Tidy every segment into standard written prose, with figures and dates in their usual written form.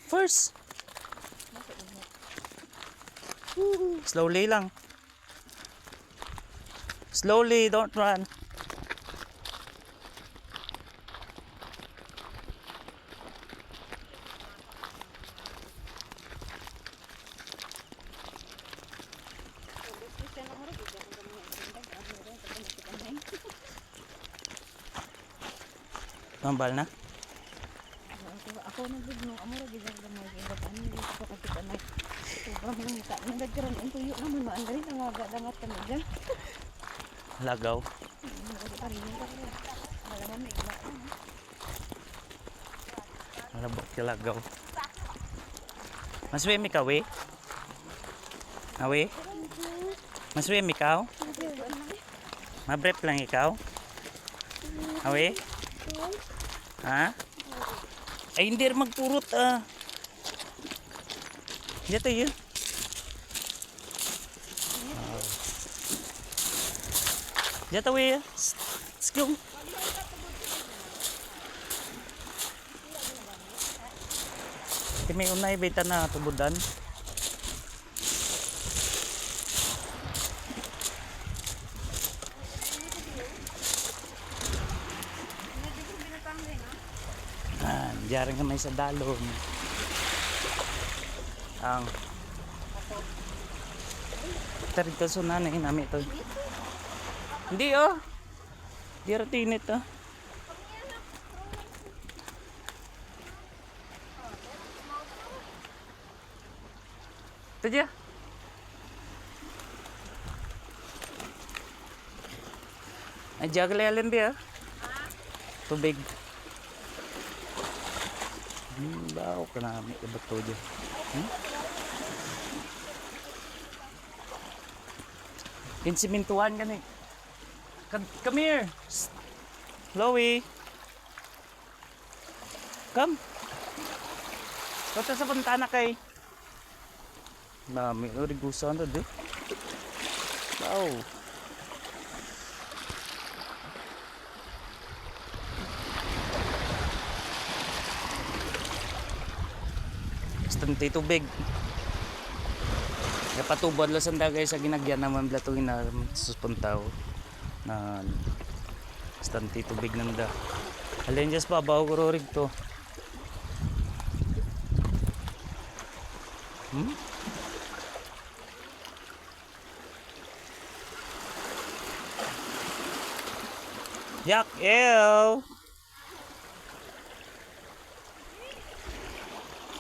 First. Slowly lang. Slowly, don't run. Tambal na? Ako nagbigno, amura gidang gamay gid ani dito kasi kanay. Sobrang lumita. Nagkaroon ang tuyo naman maandari nangaga-dangat kami diyan. Lagaw. Malaman may igla. Malabok yung lagaw. Maswim ikaw eh? Awe? Maswim ikaw? Mabrep lang ikaw? Awe? Ha? Ay hindi rin magpurot ah. Dito yun. Dito we. Let's go. May unay beta na tubudan. Diyan ka may sa dalon. Ang tarito sunan na nami to. Hindi oh. Di ratinit oh. Ito dia. Ay jagle alin dia. Tubig. Bawa ka na may ibato dyan. Insimintuhan ka na eh. Come here. Chloe. Come. Kata sa pantana kay. May origusan doon eh. Wow. Tanti tubig. Kapatubad lo sanda guys sa ginagyan naman blatuin na suspuntaw na tanti tubig nanda. Alin just pa bawo rorig to. Yak, ew.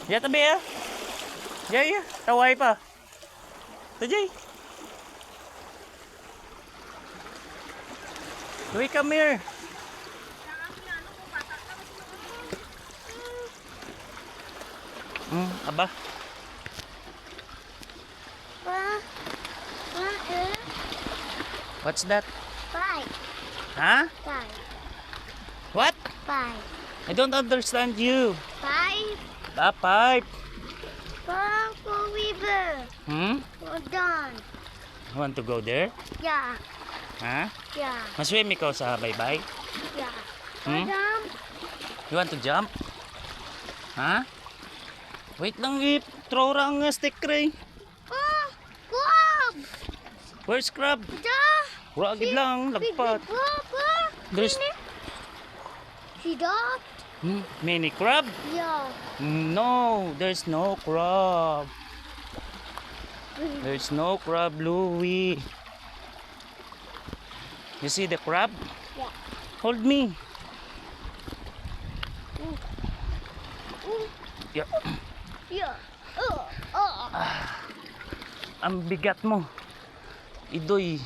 Ya tabi ya. Ya. Tawai pa. Tajay. Louie, come here. Aba. What's that? Pipe. Huh? Pipe. What? Pipe. I don't understand you. Pipe. A pipe. Purple river. We're done. You want to go there? Yeah. Huh? Yeah. Maswim ikaw sa baybay? Yeah. Hmm? You want to jump? Huh? Wait lang, throw ang stick ray. Oh, crab. Where's crab? Ragid lang, lagpat. There's See that? mini crab? Yeah. No, there's no crab. There's no crab, Louie. You see the crab? Yeah. Hold me. Yeah. Yeah. Ang bigat mo. Idoy.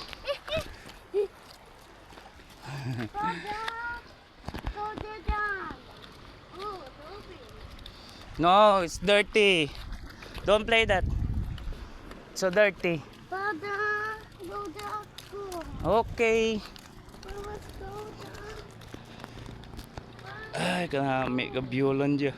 Go down. Oh, No, it's dirty. Don't play that. So dirty. Father, go down. Okay. Let's go down. Ay, kami ka violan dyan.